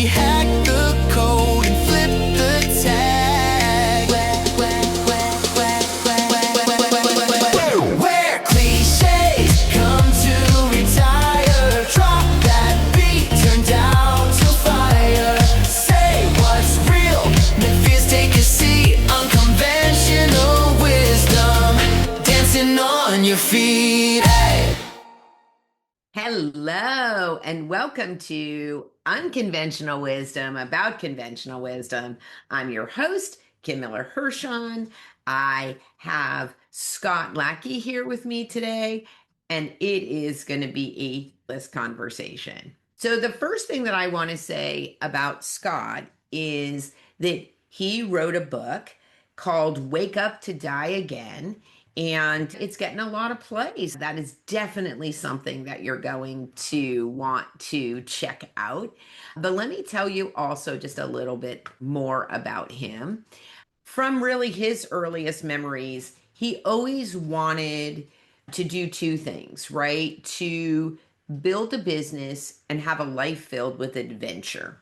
we hack the code and flip the tag. Where cliches come to retire. Drop that beat, turn down to fire. Say what's real, make fears take a seat. Unconventional wisdom, dancing on your feet. Hey. Hello, and welcome to Unconventional Wisdom about conventional wisdom. I'm your host, Kim Miller-Hershon. I have Scott Lackey here with me today, and it is going to be a bliss conversation. So the first thing that I want to say about Scott is that he wrote a book called Wake Up to Die Again. And it's getting a lot of plays. That is definitely something that you're going to want to check out. But let me tell you also just a little bit more about him. From really his earliest memories, he always wanted to do two things, right? To build a business and have a life filled with adventure.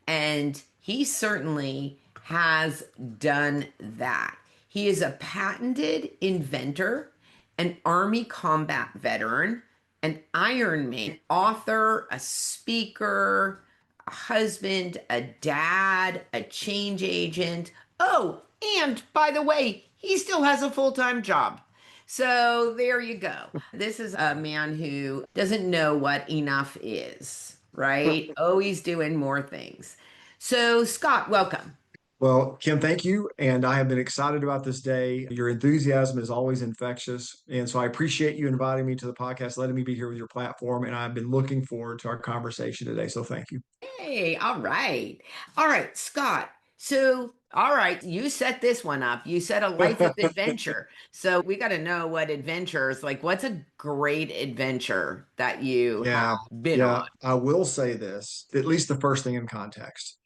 And he certainly has done that. He is a patented inventor, an Army combat veteran, an Ironman author, a speaker, a husband, a dad, a change agent. Oh, and by the way, he still has a full-time job. So there you go. This is a man who doesn't know what enough is, right? Always doing more things. So Scott, welcome. Well, Kim, thank you. And I have been excited about this day. Your enthusiasm is always infectious. And so I appreciate you inviting me to the podcast, letting me be here with your platform. And I've been looking forward to our conversation today. So thank you. Hey, all right. All right, Scott. So, all right, you set this one up. You said a life of adventure. So we got to know what adventures, like what's a great adventure that you have been on? I will say this, at least the first thing in context.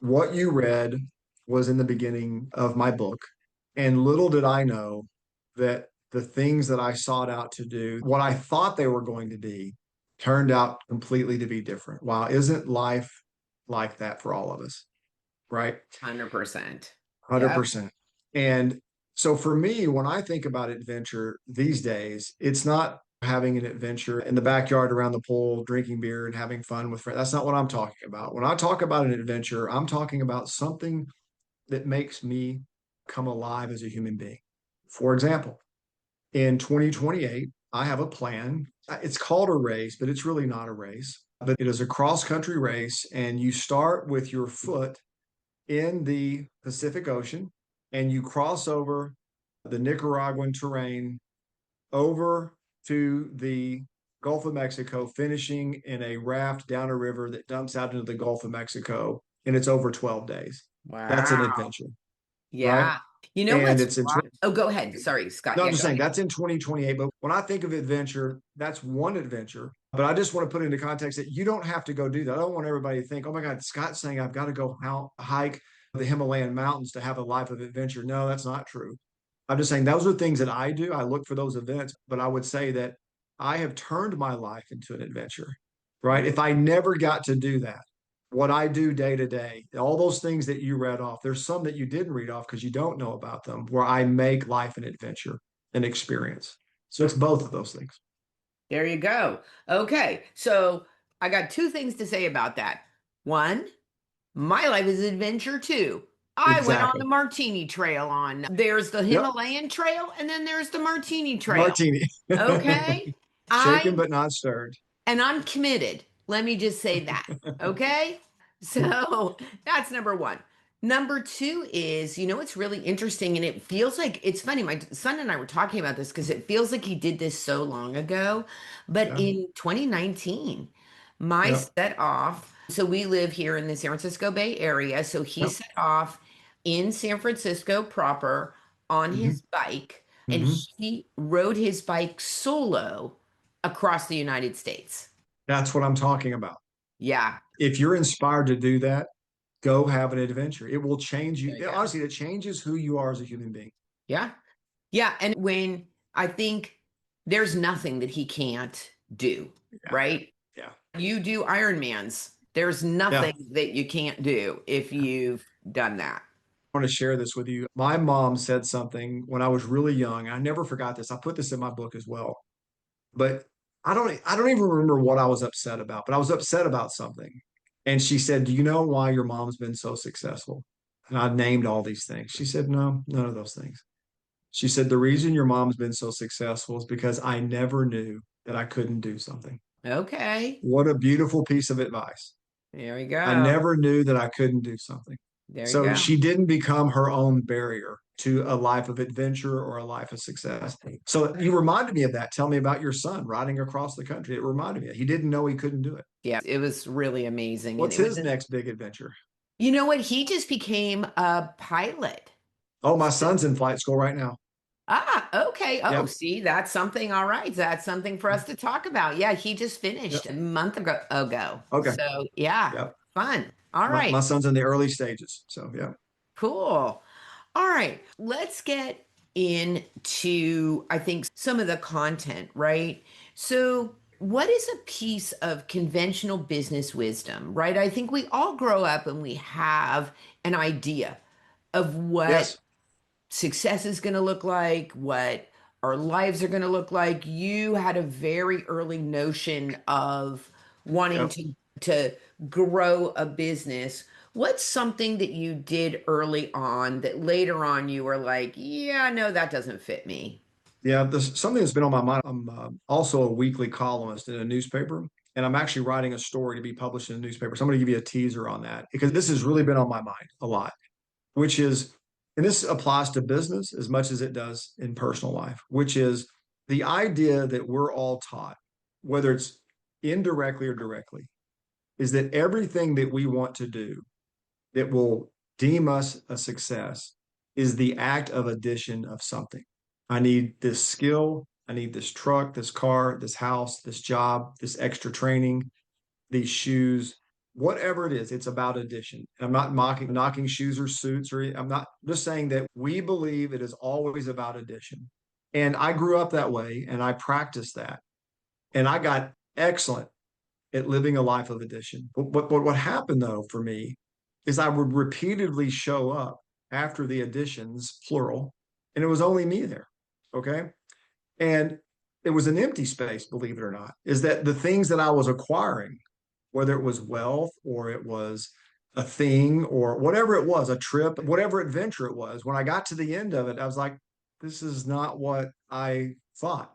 What you read was in the beginning of my book. And little did I know that the things that I sought out to do, what I thought they were going to be, turned out completely to be different. Wow, isn't life like that for all of us? Right? 100%. Yep. 100%. And so for me, when I think about adventure these days, it's not having an adventure in the backyard around the pool, drinking beer and having fun with friends. That's not what I'm talking about. When I talk about an adventure, I'm talking about something that makes me come alive as a human being. For example, in 2028, I have a plan. It's called a race, but it's really not a race. But it is a cross-country race, and you start with your foot in the Pacific Ocean, and you cross over the Nicaraguan terrain over to the Gulf of Mexico, finishing in a raft down a river that dumps out into the Gulf of Mexico, and it's over 12 days. Wow. That's an adventure. Yeah. Right? You know And what's it's in oh, go ahead. Sorry, Scott. No, Yeah, I'm just go saying ahead. that's in 2028. But when I think of adventure, that's one adventure. But I just want to put into context that you don't have to go do that. I don't want everybody to think, oh my God, Scott's saying I've got to go hike the Himalayan mountains to have a life of adventure. No, that's not true. I'm just saying those are things that I do. I look for those events, but I would say that I have turned my life into an adventure, right? If I never got to do that, what I do day to day, all those things that you read off, there's some that you didn't read off because you don't know about them, where I make life an adventure, an experience. So it's both of those things. There you go. Okay. So I got two things to say about that. One, my life is adventure too. I went on Exactly. the Martini Trail there's the Yep. Himalayan Trail and then there's the Martini Trail. Martini. Okay. Shaken but not stirred. And I'm committed. Let me just say that. Okay. So that's number one. Number two is, it's really interesting. And it feels like it's funny. My son and I were talking about this because it feels like he did this so long ago. But Yeah. in 2019, my Yep. set off. So we live here in the San Francisco Bay Area. So he Yep. set off in San Francisco proper on his bike. And he rode his bike solo across the United States. That's what I'm talking about. Yeah. If you're inspired to do that, go have an adventure. It will change you. There you go. Honestly, it changes who you are as a human being. Yeah. Yeah. And when I think there's nothing that he can't do, Yeah. right? Yeah. You do Ironmans. There's Yeah. nothing that you can't do if you've done that. I want to share this with you. My mom said something when I was really young. I never forgot this. I put this in my book as well. But I don't even remember what I was upset about, but I was upset about something. And she said, "Do you know why your mom's been so successful?" And I named all these things. She said, "No, none of those things." She said, "The reason your mom's been so successful is because I never knew that I couldn't do something." Okay. What a beautiful piece of advice. There we I go. never knew that I couldn't do something. There you So go. she didn't become her own barrier to a life of adventure or a life of success. So you reminded me of that. Tell me about your son riding across the country. It reminded me. He didn't know he couldn't do it. Yeah, it was really amazing. And What's it was, his next big adventure? you know what? He just became a pilot. Oh, my son's in flight school right now. Okay. Oh, Yep. see, that's something. All right. That's something for us to talk about. Yeah, he just Yep. finished a month ago. Okay. So, yeah, Yep. fun. All My right. son's in the early stages. So yeah. Cool. All right. Let's get into, I think, some of the content, right? So, what is a piece of conventional business wisdom, right? I think we all grow up and we have an idea of what Yes. success is going to look like, what our lives are going to look like. You had a very early notion of wanting Yep. to grow a business. What's something that you did early on that later on you were like, yeah, no, that doesn't fit me? Yeah. This something that's been on my mind. I'm also a weekly columnist in a newspaper, and I'm actually writing a story to be published in a newspaper. So I'm going to give you a teaser on that because this has really been on my mind a lot, which is, and this applies to business as much as it does in personal life, which is the idea that we're all taught, whether it's indirectly or directly, is that everything that we want to do that will deem us a success is the act of addition of something. I need this skill. I need this truck, this car, this house, this job, this extra training, these shoes, whatever it is, it's about addition. I'm not knocking shoes or suits, or I'm not just saying that we believe it is always about addition. And I grew up that way and I practiced that. And I got excellent at living a life of addition. But what happened though for me is I would repeatedly show up after the additions, plural, and it was only me there. Okay. And it was an empty space, believe it or not, is that the things that I was acquiring, whether it was wealth or it was a thing or whatever it was, a trip, whatever adventure it was, when I got to the end of it, I was like, this is not what I thought.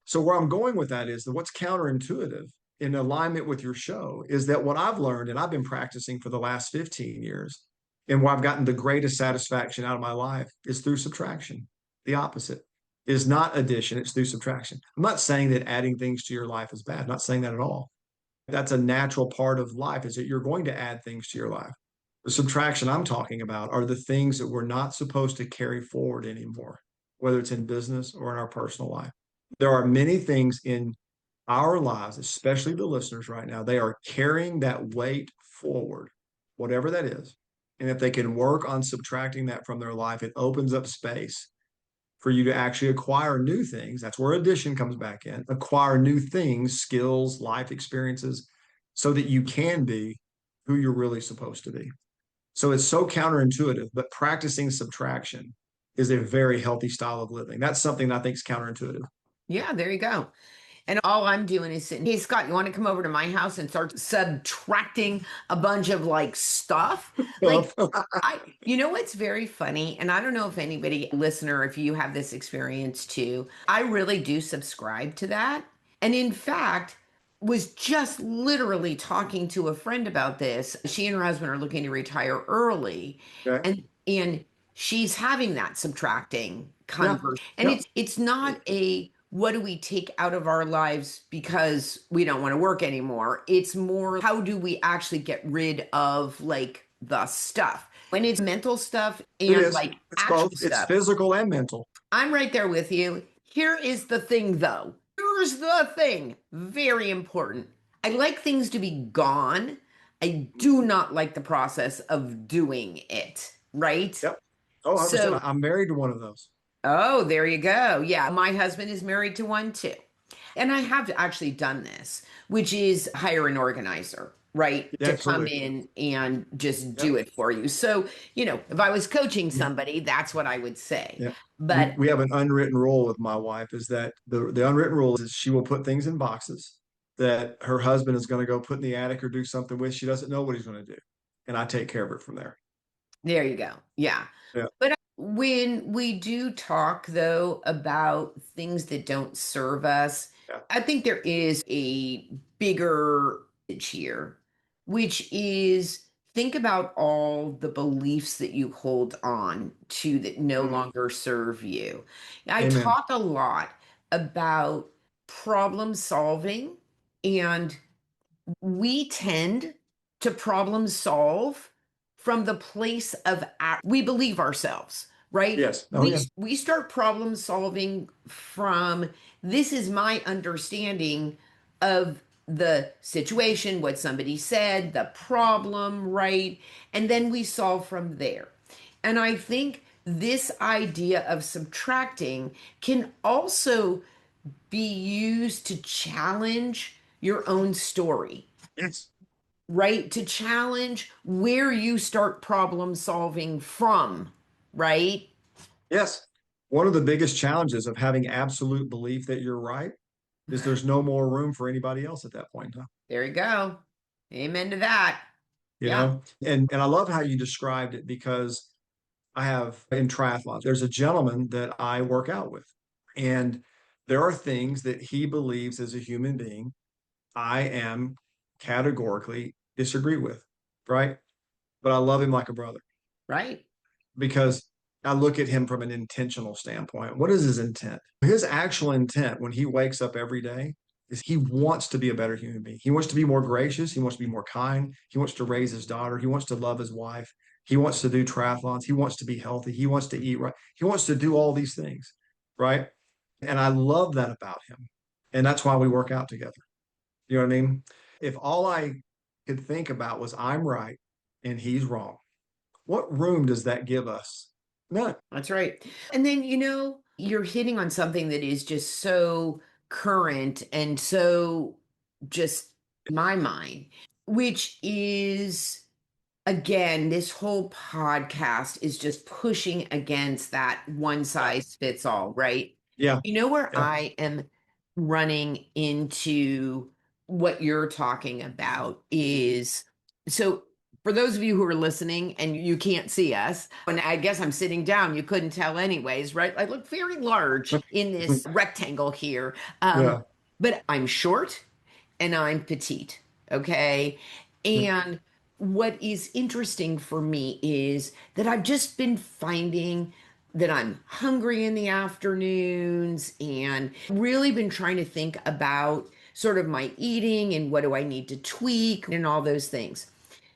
So where I'm going with that is that what's counterintuitive in alignment with your show is that what I've learned and I've been practicing for the last 15 years and where I've gotten the greatest satisfaction out of my life is through subtraction. The opposite is not addition, it's through subtraction. I'm not saying that adding things to your life is bad. I'm not saying that at all. That's a natural part of life is that you're going to add things to your life. The subtraction I'm talking about are the things that we're not supposed to carry forward anymore, whether it's in business or in our personal life. There are many things in our lives, especially the listeners right now, they are carrying that weight forward, whatever that is. And if they can work on subtracting that from their life, it opens up space for you to actually acquire new things. That's where addition comes back in. Acquire new things, skills, life experiences, so that you can be who you're really supposed to be. So it's so counterintuitive, but practicing subtraction is a very healthy style of living. That's something that I think is counterintuitive. Yeah, there you go. And all I'm doing is saying, hey, Scott, you want to come over to my house and start subtracting a bunch of like stuff? Like, you know what's very funny? And I don't know if anybody, listener, if you have this experience too, I really do subscribe to that. And in fact, was just literally talking to a friend about this. She and her husband are looking to retire early. Okay. And she's having that subtracting Yeah. conversation. And Yeah. it's not a what do we take out of our lives because we don't want to work anymore? It's more how do we actually get rid of like the stuff? When it's mental stuff It and is. like It's actual both. It's stuff. physical and mental. I'm right there with you. Here is the thing though. Here's the thing. Very important. I like things to be gone. I do not like the process of doing it, right? Yep. Oh, 100%. So, I'm married to one of those. oh, there you go. Yeah, my husband is married to one too. And I have actually done this, which is hire an organizer. right? Yeah, To come absolutely. in and just do Yep. it for you. So, if I was coaching somebody, that's what I would say. Yeah. We But we have an unwritten rule with my wife is that the unwritten rule is she will put things in boxes that her husband is going to go put in the attic or do something with. She doesn't know what he's going to do. And I take care of it from there. there you go. Yeah. Yeah. But when we do talk, though, about things that don't serve us, Yeah. I think there is a bigger image here, which is think about all the beliefs that you hold on to that no Mhm. longer serve you. I Amen. talk a lot about problem solving, and we tend to problem solve from the place of we believe ourselves, right? Yes. Oh, we yeah. we start problem solving from this is my understanding of the situation, what somebody said, the problem, right? And then we solve from there. And I think this idea of subtracting can also be used to challenge your own story, Yes. right? To challenge where you start problem solving from, right? Yes. One of the biggest challenges of having absolute belief that you're right is there's no more room for anybody else at that point in time. There you go. Amen to that. You Yeah, know, and I love how you described it because I have in triathlon, there's a gentleman that I work out with, and there are things that he believes as a human being I am categorically disagree with, right? But I love him like a brother right. because I look at him from an intentional standpoint. What is his intent? His actual intent when he wakes up every day is he wants to be a better human being. He wants to be more gracious. He wants to be more kind. He wants to raise his daughter. He wants to love his wife. He wants to do triathlons. He wants to be healthy. He wants to eat right. He wants to do all these things, right? And I love that about him. And that's why we work out together. You know what I mean? If all I could think about was I'm right and he's wrong, what room does that give us? None. That's right. And then, you're hitting on something that is just so current and so just my mind, which is again, this whole podcast is just pushing against that one Yeah. size fits all, right? Yeah. You know where Yeah. I am running into what you're talking about is so for those of you who are listening and you can't see us, and I guess I'm sitting down, you couldn't tell anyways, right? I look very large in this rectangle here. Yeah. But I'm short and I'm petite. Okay. And what is interesting for me is that I've just been finding that I'm hungry in the afternoons and really been trying to think about sort of my eating and what do I need to tweak and all those things.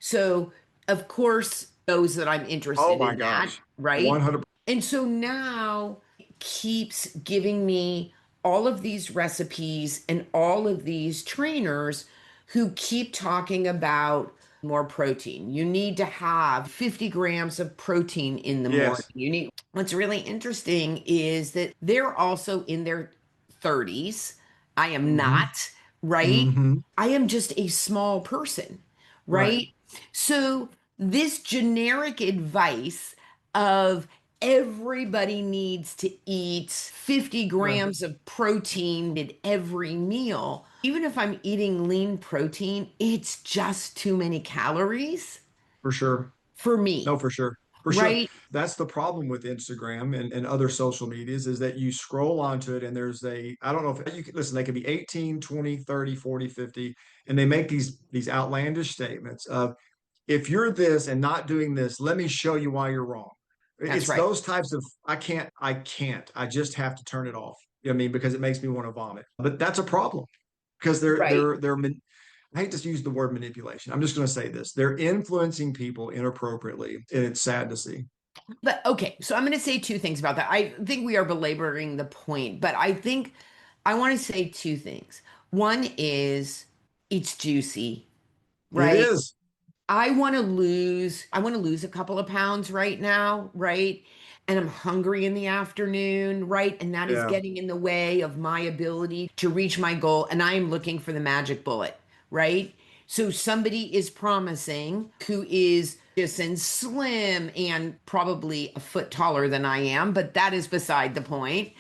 So, of course, those that I'm Oh interested my in that, gosh. right? 100. And so now it keeps giving me all of these recipes and all of these trainers who keep talking about more protein. You need to have 50 grams of protein in the morning. Yes. You need, what's really interesting is that they're also in their 30s. I am Hmm. not, right? Hmm. I am just a small person, Right. right? So, this generic advice of everybody needs to eat 50 Yeah. grams of protein at every meal. Even if I'm eating lean protein, it's just too many calories For sure. for No, me, for sure. For sure. right? That's the problem with Instagram and other social medias is that you scroll onto it and there's I don't know if you can listen, they can be 18, 20, 30, 40, 50, and they make these outlandish statements of if you're this and not doing this, let me show you why you're wrong. That's It's right. those types of I just have to turn it off. You know what I mean, because it makes me want to vomit. But that's a problem because Right. I hate to use the word manipulation. I'm just going to say this. They're influencing people inappropriately, and it's sad to see. But okay, so I'm going to say two things about that. I think we are belaboring the point, but I think I want to say two things. One is it's juicy, It right? is. I want to lose a couple of pounds right now, right? And I'm hungry in the afternoon, right? And that is Yeah. getting in the way of my ability to reach my goal. And I am looking for the magic bullet, right? So somebody is promising who is just and slim and probably a foot taller than I am, but that is beside the point.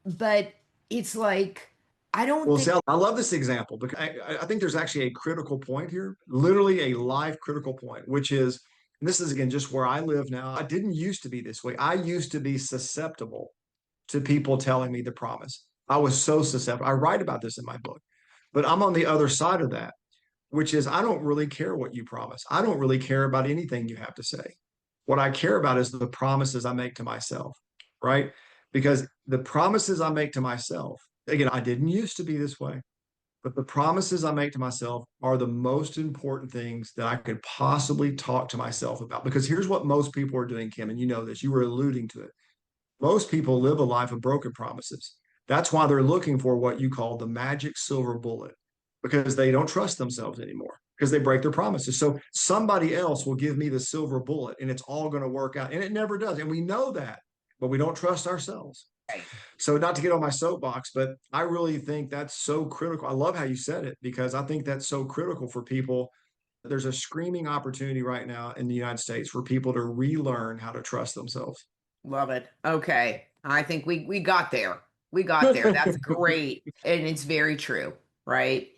But it's like, I don't Well, think, see, I love this example because I think there's actually a critical point here, literally a live critical point, which is, and this is again just where I live now. I didn't used to be this way. I used to be susceptible to people telling me the promise. I was so susceptible. I write about this in my book, but I'm on the other side of that, which is I don't really care what you promise. I don't really care about anything you have to say. What I care about is the promises I make to myself, right? Because the promises I make to myself, again, I didn't used to be this way, but the promises I make to myself are the most important things that I could possibly talk to myself about. Because here's what most people are doing, Kim, and you know this, you were alluding to it. Most people live a life of broken promises. That's why they're looking for what you call the magic silver bullet, because they don't trust themselves anymore, because they break their promises. So somebody else will give me the silver bullet and it's all going to work out. And it never does. And we know that, but we don't trust ourselves. right. So, not to get on my soapbox, but I really think that's so critical. I love how you said it because I think that's so critical for people. There's a screaming opportunity right now in the United States for people to relearn how to trust themselves. Love it. Okay. I think we got there. We got there. That's great. And it's very true, right?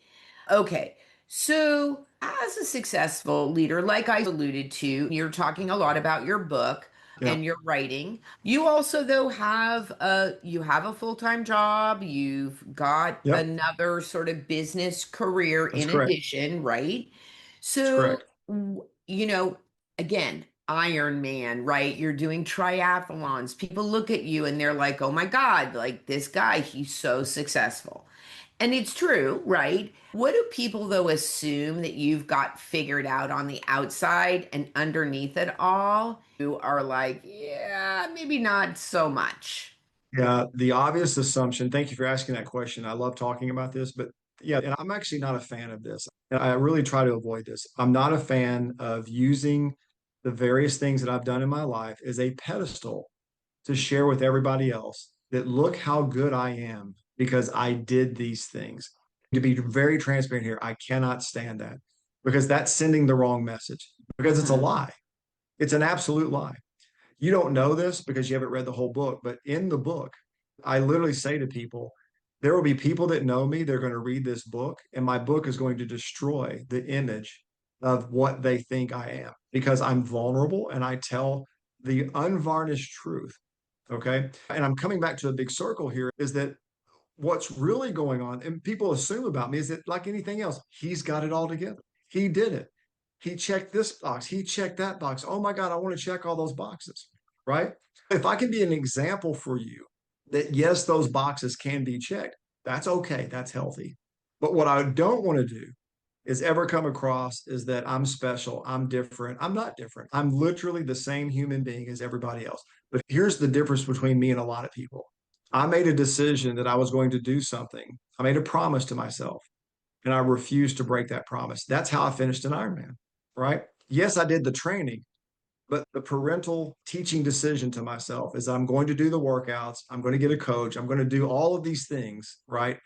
Okay. So, as a successful leader, like I alluded to, you're talking a lot about your book Yeah. and your writing. You also though have a full-time job, you've got Yep. another sort of business career That's in correct. addition, right? That's So, correct. you know, again, Ironman, right? You're doing triathlons. People look at you and they're like, oh my God, like this guy, he's so successful. And it's true, right? What do people, though, assume that you've got figured out on the outside and underneath it all? You are like, yeah, maybe not so much. Yeah, the obvious assumption, thank you for asking that question. I love talking about this, but yeah, and I'm actually not a fan of this. And I really try to avoid this. I'm not a fan of using the various things that I've done in my life as a pedestal to share with everybody else that look how good I am because I did these things. To be very transparent here, I cannot stand that because that's sending the wrong message because it's a Mhm. lie. It's an absolute lie. You don't know this because you haven't read the whole book, but in the book, I literally say to people, there will be people that know me, they're going to read this book, and my book is going to destroy the image of what they think I am because I'm vulnerable and I tell the unvarnished truth. Okay. And I'm coming back to a big circle here is that what's really going on, and people assume about me, is that like anything else, he's got it all together. He did it. He checked this box. He checked that box. Oh my God, I want to check all those boxes, right? If I can be an example for you that yes, those boxes can be checked, that's okay. That's healthy. But what I don't want to do is ever come across is that I'm special, I'm different. I'm not different. I'm literally the same human being as everybody else. But here's the difference between me and a lot of people. I made a decision that I was going to do something. I made a promise to myself and I refused to break that promise. That's how I finished an Ironman, right? Yes, I did the training, but the parental teaching decision to myself is I'm going to do the workouts, I'm going to get a coach, I'm going to do all of these things, right?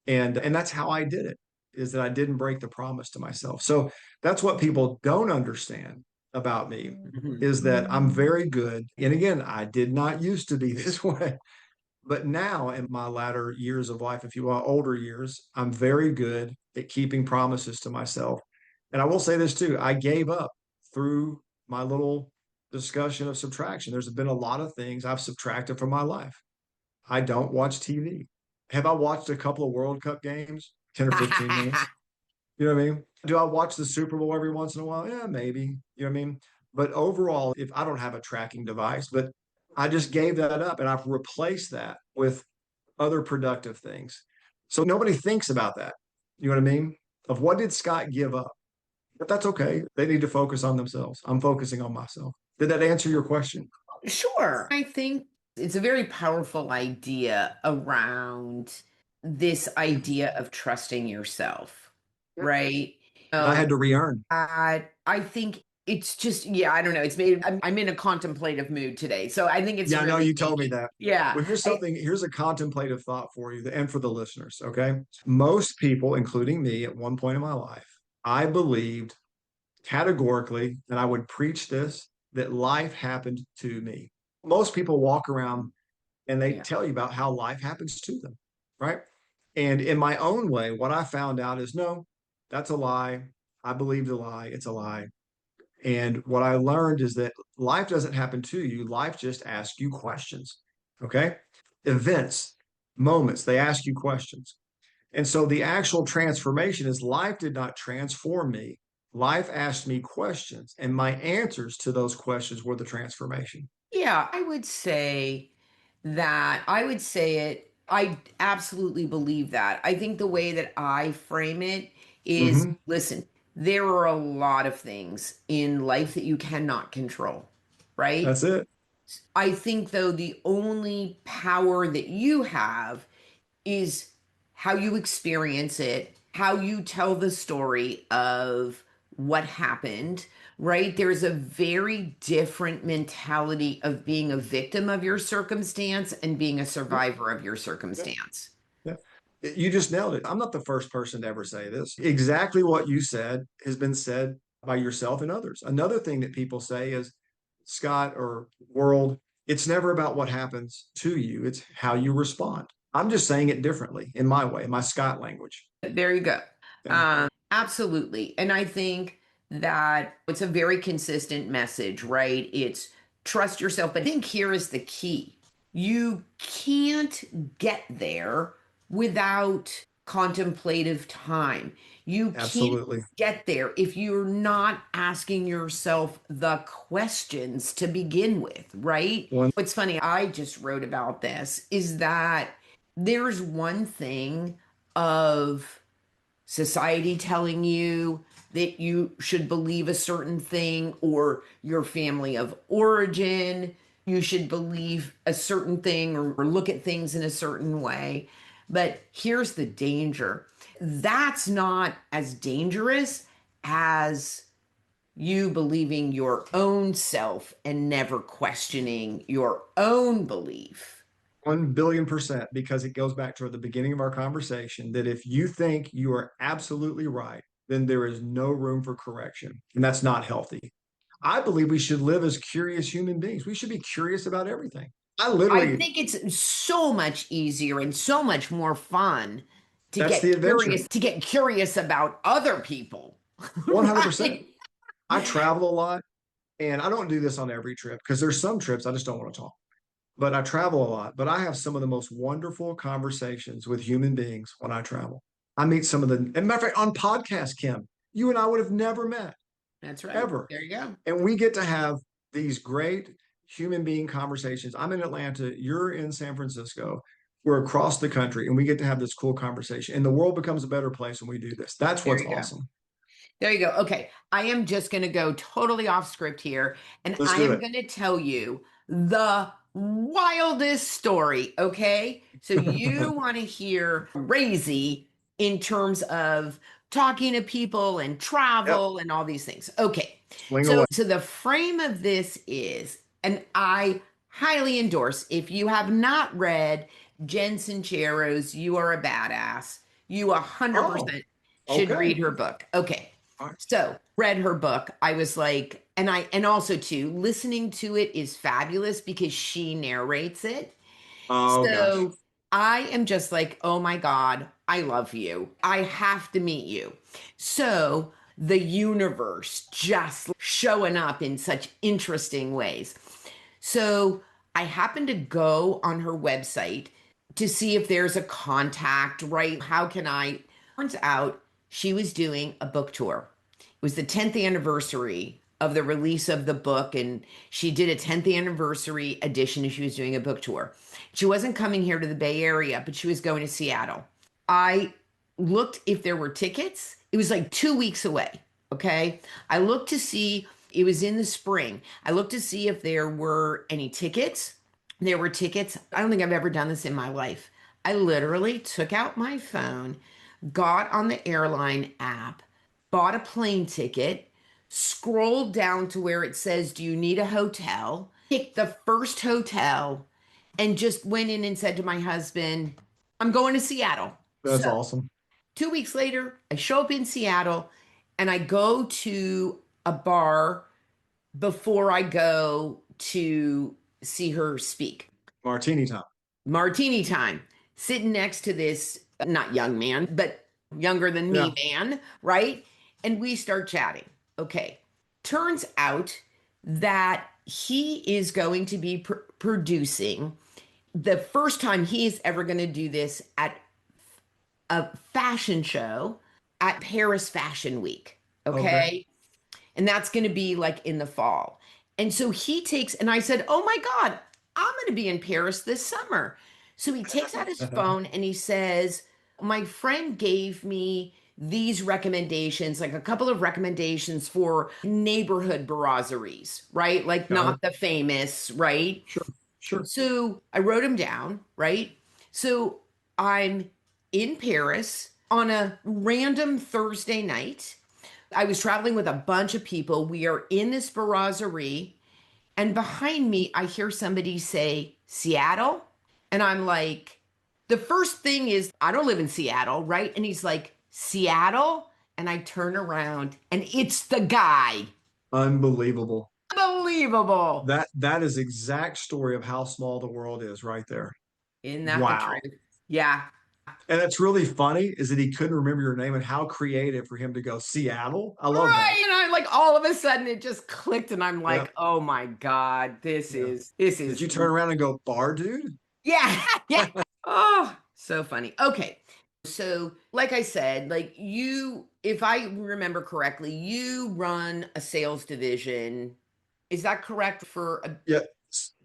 And that's how I did it, is that I didn't break the promise to myself. So that's what people don't understand about me Mhm. is that I'm very good. And again, I did not used to be this way. But now in my latter years of life, if you will, older years, I'm very good at keeping promises to myself. And I will say this too, I gave up through my little discussion of subtraction. There's been a lot of things I've subtracted from my life. I don't watch TV. Have I watched a couple of World Cup games, 10 or 15 minutes? You know what I mean? Do I watch the Super Bowl every once in a while? Yeah, maybe. You know what I mean? But overall, if I don't have a tracking device, but I just gave that up and I've replaced that with other productive things. So nobody thinks about that. You know what I mean? Of what did Scott give up? But that's okay. They need to focus on themselves. I'm focusing on myself. Did that answer your question? Sure. I think it's a very powerful idea around this idea of trusting yourself, Yeah. right? That I had to re-earn. I think it's just, yeah, I don't know. It's made, I'm in a contemplative mood today. So I think it's Yeah, I know really you told me making, that. yeah. Well, here's a contemplative thought for you and for the listeners. Okay. Most people, including me at one point in my life, I believed categorically, and I would preach this, that life happened to me. Most people walk around and they Yeah. tell you about how life happens to them, right? And in my own way, what I found out is no, that's a lie. I believed a lie. It's a lie. And what I learned is that life doesn't happen to you. Life just asks you questions. Okay. Events, moments, they ask you questions. And so the actual transformation is life did not transform me. Life asked me questions, and my answers to those questions were the transformation. Yeah, I would say it. I absolutely believe that. I think the way that I frame it is Hmm. listen, there are a lot of things in life that you cannot control, right? That's it. I think, though, the only power that you have is how you experience it, how you tell the story of what happened, right? There's a very different mentality of being a victim of your circumstance and being a Yeah, survivor of your yeah, circumstance. yeah. You just nailed it. I'm not the first person to ever say this. Exactly what you said has been said by yourself and others. Another thing that people say is, Scott or world, it's never about what happens to you, it's how you respond. I'm just saying it differently in my way, my Scott language. There you go. Yeah, Absolutely. And I think that it's a very consistent message, right? It's trust yourself. But I think here is the key: you can't get there without contemplative time. You can't absolutely. get there if you're not asking yourself the questions to begin with, right? One, What's funny, I just wrote about this, is that there's one thing of society telling you that you should believe a certain thing, or your family of origin, you should believe a certain thing, or look at things in a certain way. But here's the danger: that's not as dangerous as you believing your own self and never questioning your own belief. 1 billion%, because it goes back to the beginning of our conversation that if you think you are absolutely right, then there is no room for correction. And that's not healthy. I believe we should live as curious human beings. We should be curious about everything. I I literally, think it's so much easier and so much more fun that's the adventure. to get curious about other people. 100%. Right? I travel a lot, and I don't do this on every trip because there's some trips I just don't want to talk. But I travel a lot. But I have some of the most wonderful conversations with human beings when I travel. I meet some of the, and matter of fact, on podcast, Kim, you and I would have never met That's right. ever. There you go. And we get to have these great human being conversations. I'm in Atlanta, you're in San Francisco, we're across the country, and we get to have this cool conversation. And the world becomes a better place when we do this. That's There what's you go. awesome. There you go. Okay. I am just going to go totally off script here, and Let's I do am it. going to tell you the wildest story. Okay. So you want to hear crazy in terms of talking to people and Yep. travel and all these things. Okay. Swing away. So the frame of this is, and I highly endorse, if you have not read Jen Sincero's You Are a Badass, you Oh, 100% should okay. read her book. Okay. All right. So read her book. I was like, and also too, listening to it is fabulous because she narrates it. Oh, gosh. So I am just like, oh my God, I love you. I have to meet you. So the universe just showing up in such interesting ways. So I happened to go on her website to see if there's a contact, right? How can I? Turns out she was doing a book tour. It was the 10th anniversary of the release of the book, and she did a 10th anniversary edition, and she was doing a book tour. She wasn't coming here to the Bay Area, but she was going to Seattle. I looked if there were tickets. It was like 2 weeks away. Okay. I looked to see, it was in the spring. I looked to see if there were any tickets. There were tickets. I don't think I've ever done this in my life. I literally took out my phone, got on the airline app, bought a plane ticket, scrolled down to where it says, do you need a hotel? Picked the first hotel and just went in and said to my husband, I'm going to Seattle. That's So awesome. 2 weeks later, I show up in Seattle and I go to a bar before I go to see her speak. Martini time. Martini time, sitting next to this not young man, but younger than me Yeah. man, right? And we start chatting. Okay. Turns out that he is going to be producing the first time he is ever going to do this at a fashion show at Paris Fashion Week. Okay. Okay. And that's going to be like in the fall. And so he takes, and I said, "Oh my God, I'm going to be in Paris this summer." So he takes out his phone and he says, "My friend gave me these recommendations, like a couple of recommendations for neighborhood brasseries, right? Like Got it. not the famous, right?" Sure. Sure. So I wrote him down, right? So I'm in Paris on a random Thursday night. I was traveling with a bunch of people. We are in this brasserie, and behind me, I hear somebody say, "Seattle." And I'm like, the first thing is, I don't live in Seattle, right? And he's like, "Seattle?" And I turn around, and it's the guy. Unbelievable. Unbelievable. That is exact story of how small the world is right there. Isn't that the Wow. truth? Yeah. And that's really funny is that he couldn't remember your name and how creative for him to go Seattle. I love that. Right. And I'm like, all of a sudden it just clicked, and I'm Yeah. like, oh my God, this Yeah. is, this Did is, you turn around and go, bar dude? yeah. Yeah. Oh, so funny. Okay. So, like I said, like you, if I remember correctly, you run a sales division. Is that correct for a, Yeah.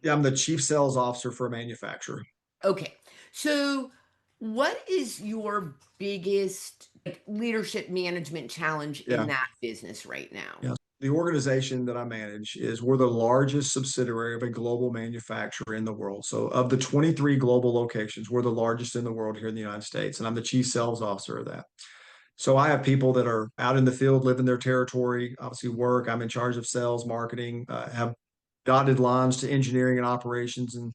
Yeah, I'm the chief sales officer for a manufacturer. okay. So, what is your biggest like, leadership management challenge in Yeah. that business right now? Yeah. The organization that I manage is we're the largest subsidiary of a global manufacturer in the world. So of the 23 global locations, we're the largest in the world here in the United States, and I'm the chief sales officer of that. So I have people that are out in the field, live in their territory, obviously work. I'm in charge of sales, marketing, have dotted lines to engineering and operations, and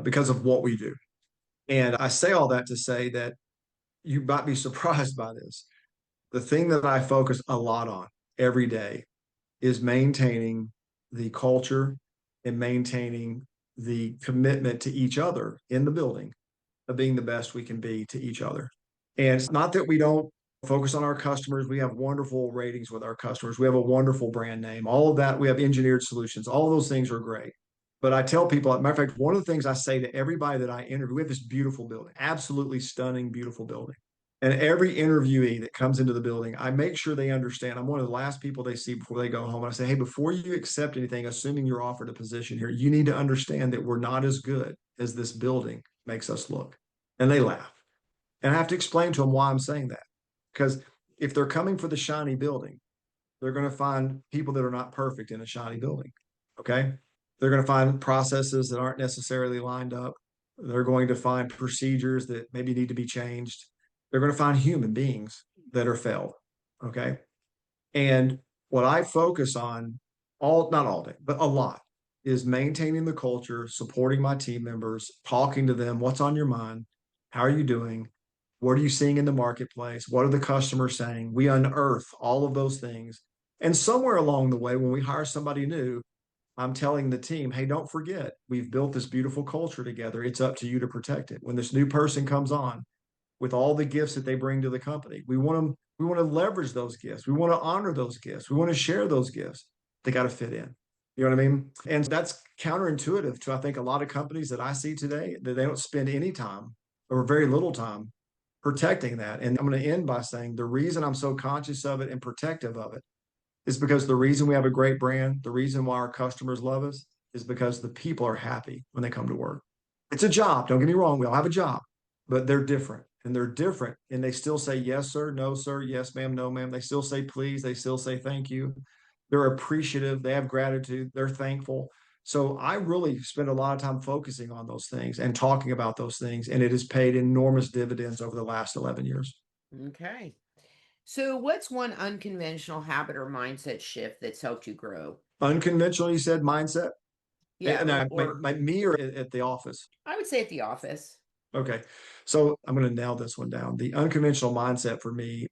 because of what we do. And I say all that to say that you might be surprised by this. The thing that I focus a lot on every day is maintaining the culture and maintaining the commitment to each other in the building of being the best we can be to each other. And it's not that we don't focus on our customers. We have wonderful ratings with our customers. We have a wonderful brand name. All of that, we have engineered solutions. All of those things are great. But I tell people, as a matter of fact, one of the things I say to everybody that I interview, we have this beautiful building, absolutely stunning, beautiful building. And every interviewee that comes into the building, I make sure they understand. I'm one of the last people they see before they go home. And I say, hey, before you accept anything, assuming you're offered a position here, you need to understand that we're not as good as this building makes us look. And they laugh. And I have to explain to them why I'm saying that. Because if they're coming for the shiny building, they're going to find people that are not perfect in a shiny building. Okay. They're going to find processes that aren't necessarily lined up. They're going to find procedures that maybe need to be changed. They're going to find human beings that are failed. Okay. And what I focus on not all day, but a lot is maintaining the culture, supporting my team members, talking to them. What's on your mind? How are you doing? What are you seeing in the marketplace? What are the customers saying? We unearth all of those things. And somewhere along the way, when we hire somebody new, I'm telling the team, hey, don't forget, we've built this beautiful culture together. It's up to you to protect it. When this new person comes on, with all the gifts that they bring to the company. We want to leverage those gifts. We want to honor those gifts. We want to share those gifts. They got to fit in. You know what I mean? And that's counterintuitive to I think a lot of companies that I see today that they don't spend any time or very little time protecting that. And I'm going to end by saying the reason I'm so conscious of it and protective of it is because the reason we have a great brand, the reason why our customers love us is because the people are happy when they come to work. It's a job. Don't get me wrong. We all have a job, but they're different and they're different. And they still say, yes, sir, no, sir, yes, ma'am, no, ma'am. They still say, please. They still say, thank you. They're appreciative. They have gratitude. They're thankful. So I really spend a lot of time focusing on those things and talking about those things. And it has paid enormous dividends over the last 11 years. Okay. So, what's one unconventional habit or mindset shift that's helped you grow? Unconventional, you said mindset. Yeah, And or me or at the office. I would say at the office. Okay. So I'm going to nail this one down. The unconventional mindset for me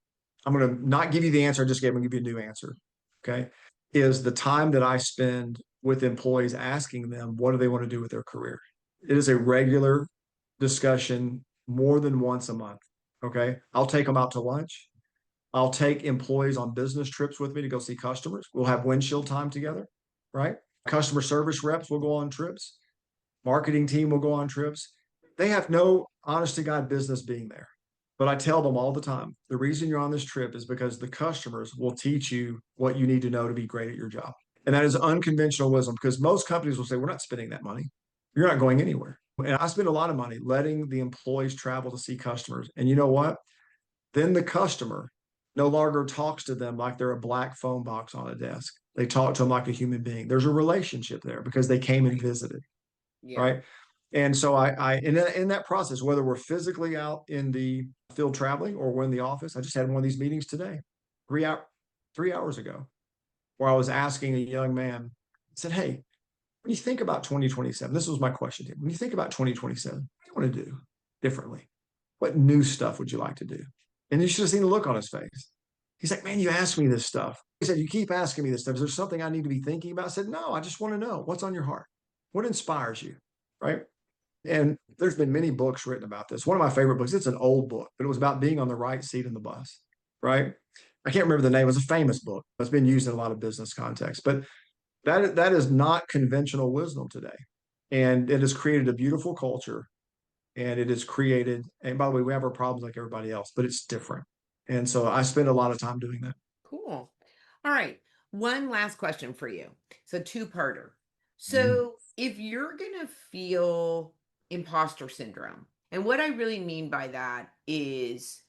I'm going to not give you the answer I just gave, I'm going to give you a new answer. Okay. Is the time that I spend with employees asking them, what do they want to do with their career? It is a regular discussion more than once a month. Okay. I'll take them out to lunch. I'll take employees on business trips with me to go see customers. We'll have windshield time together, right? Customer service reps will go on trips. Marketing team will go on trips. They have no honest to God business being there. But I tell them all the time, the reason you're on this trip is because the customers will teach you what you need to know to be great at your job. And that is unconventional wisdom because most companies will say, we're not spending that money. You're not going anywhere. And I spend a lot of money letting the employees travel to see customers. And you know what? Then the customer no longer talks to them like they're a black phone box on a desk. They talk to them like a human being. There's a relationship there because they came and visited, Yeah. right? And so in that process, whether we're physically out in the field traveling or we're in the office, I just had one of these meetings today, 3 hours ago, where I was asking a young man, I said, hey, when you think about 2027, this was my question to him. When you think about 2027, what do you want to do differently? What new stuff would you like to do? And you should have seen the look on his face. He's like, man, you asked me this stuff. He said, you keep asking me this stuff. Is there something I need to be thinking about? I said, no, I just want to know what's on your heart. What inspires you? Right. And there's been many books written about this. One of my favorite books, it's an old book, but it was about being on the right seat in the bus. Right. I can't remember the name. It was a famous book. It's been used in a lot of business contexts, but that is not conventional wisdom today. And it has created a beautiful culture and it is created. And by the way, we have our problems like everybody else, but it's different. And so I spend a lot of time doing that. Cool. All right. One last question for you. So, two-parter. Mm. So, if you're going to feel imposter syndrome, and what I really mean by that is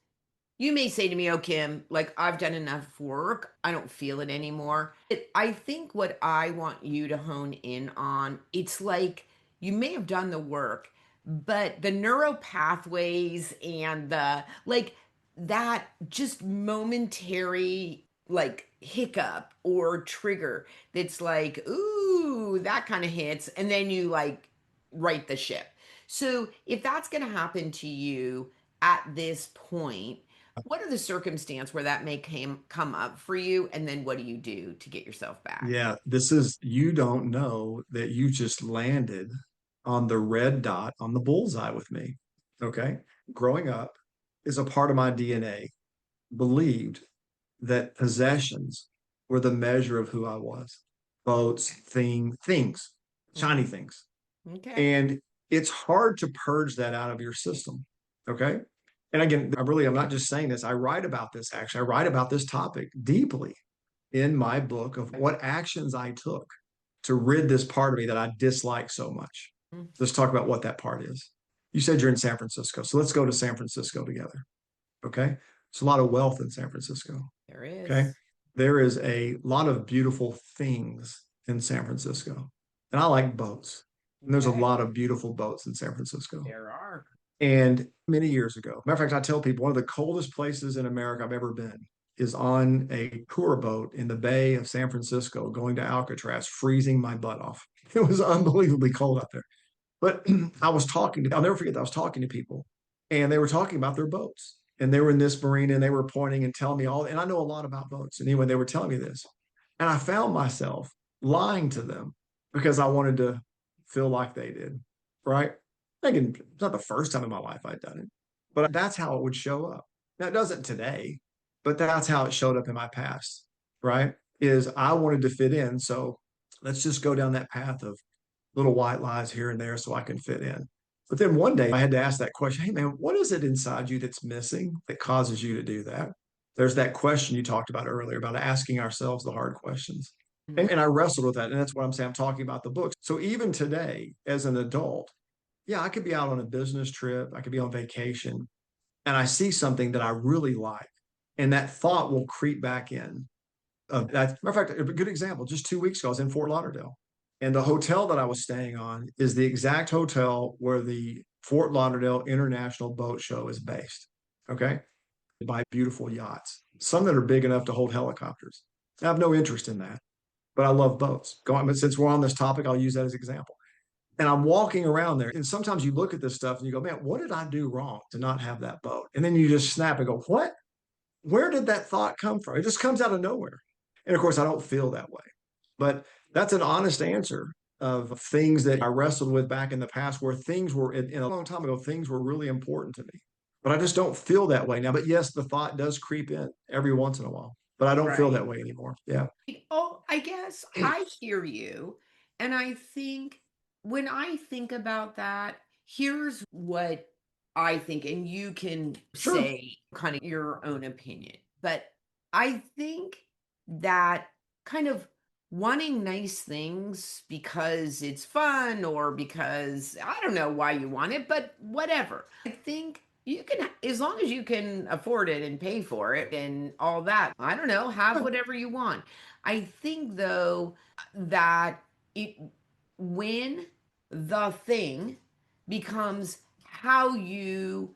you may say to me, oh, Kim, like I've done enough work. I don't feel it anymore. I think what I want you to hone in on, it's like you may have done the work, but the neural pathways and the like that just momentary like hiccup or trigger that's like, ooh, that kind of hits, and then you like right the ship. So if that's going to happen to you at this point, what are the circumstance where that may come up for you? And then what do you do to get yourself back? Yeah, you don't know that you just landed on the red dot on the bullseye with me. Okay. Growing up is a part of my DNA, believed that possessions were the measure of who I was. Boats, things, shiny Mhm. things. Okay. And it's hard to purge that out of your system. Okay. And again, I'm not just saying this. I write about this actually. I write about this topic deeply in my book of what actions I took to rid this part of me that I dislike so much. Mm. Let's talk about what that part is. You said you're in San Francisco. So let's go to San Francisco together. Okay. It's a lot of wealth in San Francisco. There Okay. is. There is a lot of beautiful things in San Francisco. And I like boats. And there's a Okay. lot of beautiful boats in San Francisco. There are. And many years ago, matter of fact, I tell people one of the coldest places in America I've ever been is on a tour boat in the Bay of San Francisco going to Alcatraz, freezing my butt off. It was unbelievably cold out there. But I'll never forget that I was talking to people and they were talking about their boats. And they were in this marina and they were pointing and telling me all, and I know a lot about boats. And anyway, they were telling me this. And I found myself lying to them because I wanted to feel like they did. Right. Again, it's not the first time in my life I'd done it, but that's how it would show up. Now it doesn't today, but that's how it showed up in my past. Right. Is I wanted to fit in. So let's just go down that path of little white lies here and there so I can fit in. But then one day I had to ask that question, hey man, what is it inside you that's missing that causes you to do that? There's that question you talked about earlier about asking ourselves the hard questions. Mhm. And I wrestled with that. And that's what I'm saying. I'm talking about the books. So even today, as an adult, yeah, I could be out on a business trip, I could be on vacation, and I see something that I really like. And that thought will creep back in. Matter of fact, a good example, just 2 weeks ago, I was in Fort Lauderdale. And the hotel that I was staying on is the exact hotel where the Fort Lauderdale International Boat Show is based. Okay. By beautiful yachts, some that are big enough to hold helicopters. I have no interest in that, but I love boats. Since we're on this topic, I'll use that as an example. And I'm walking around there. And sometimes you look at this stuff and you go, man, what did I do wrong to not have that boat? And then you just snap and go, what? where did that thought come from? It just comes out of nowhere. And of course, I don't feel that way. But that's an honest answer of things that I wrestled with back in the past where things were, in a long time ago, things were really important to me. But I just don't feel that way now. But yes, the thought does creep in every once in a while, but I don't feel Right. that way anymore. Yeah. Oh, I guess I hear you. And I think when I think about that, here's what I think, and you can Sure. say kind of your own opinion. But I think that kind of wanting nice things because it's fun or because I don't know why you want it, but whatever. I think you can, as long as you can afford it and pay for it and all that, I don't know, have whatever you want. I think though that it, when the thing becomes how you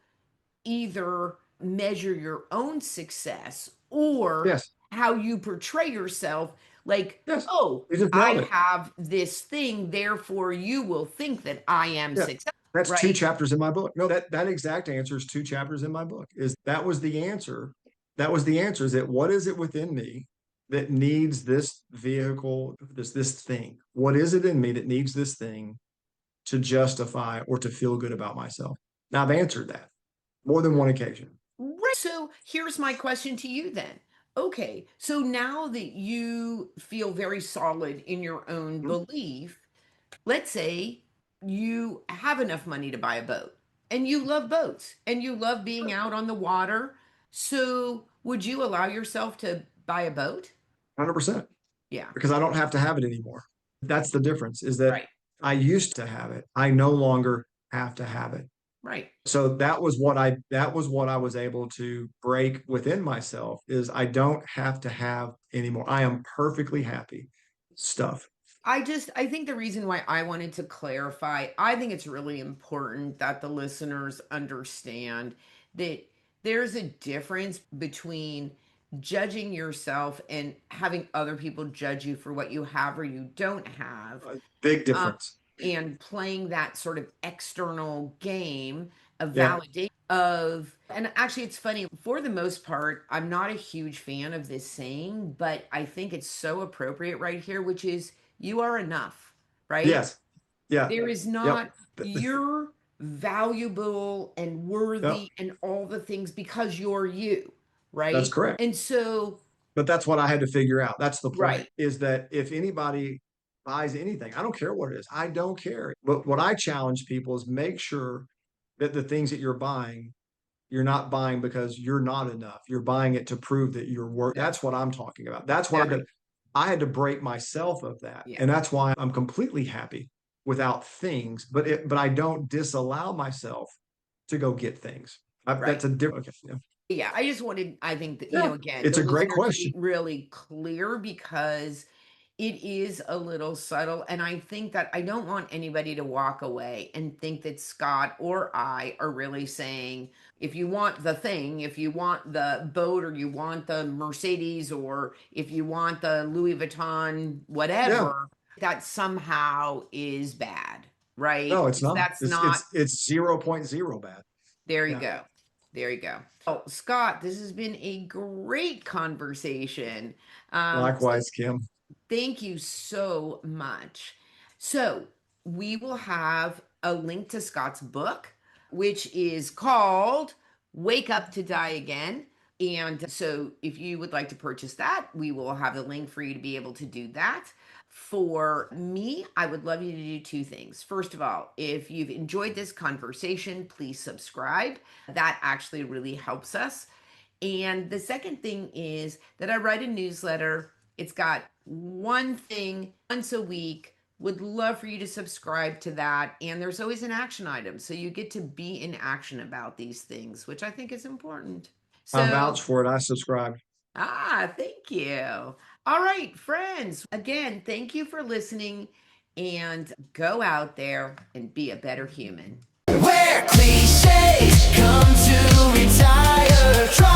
either measure your own success or Yes. how you portray yourself, like, Yes. oh, You just nailed I it. have this thing, therefore you will think that I am Yeah. successful, That's two right? chapters in my book. No, that exact answer is two chapters in my book. Is that was the answer. That was the answer. Is that what is it within me that needs this vehicle, this thing? What is it in me that needs this thing to justify or to feel good about myself? Now I've answered that more than one occasion. Right. So here's my question to you then. Okay, so now that you feel very solid in your own Mhm. belief, let's say you have enough money to buy a boat and you love boats and you love being out on the water. So would you allow yourself to buy a boat? 100%. Yeah, Because I don't have to have it anymore. That's the difference is that right, I used to have it. I no longer have to have it. right. So that was what I was able to break within myself is I don't have to have anymore. I am perfectly happy. Stuff. I think the reason why I wanted to clarify, I think it's really important that the listeners understand that there's a difference between judging yourself and having other people judge you for what you have or you don't have, Big um, difference. and playing that sort of external game of Yeah. validation of, and actually it's funny, for the most part I'm not a huge fan of this saying, but I think it's so appropriate right here, which is you are enough, right? Yes. Yeah. There is Yep. not, you're valuable and Yep. worthy and all the things because you're you, That's right? correct. And so, But that's what I had to figure out. That's the point right, is that if anybody buys anything, I don't care what it is. I don't care. But what I challenge people is make sure that the things that you're not buying because you're not enough. You're buying it to prove that you're worth. That's what I'm talking about. That's what right, I had to break myself of that. yeah, And that's why I'm completely happy without things, but I don't disallow myself to go get things. right. That's a different, okay, yeah. Yeah, I just wanted, I think that, Yeah. again, It's the a great listener to be question. really clear because it is a little subtle. And I think that I don't want anybody to walk away and think that Scott or I are really saying, if you want the thing, if you want the boat or you want the Mercedes or if you want the Louis Vuitton, Yeah. whatever, that somehow is bad, right? No, it's not. That's not, It's 0.0 bad. there you Yeah. go. There you go. Oh, Scott, this has been a great conversation. So Likewise, Kim. thank you so much. So we will have a link to Scott's book, which is called Wake Up to Die Again. And so if you would like to purchase that, we will have a link for you to be able to do that. For me, I would love you to do two things. First of all, if you've enjoyed this conversation, please subscribe. That actually really helps us. And the second thing is that I write a newsletter. It's got one thing once a week. Would love for you to subscribe to that. And there's always an action item. So you get to be in action about these things, which I think is important. I So, vouch for it. I subscribe. thank you. All right, friends. Again, thank you for listening and go out there and be a better human. Where cliches come to retire. Try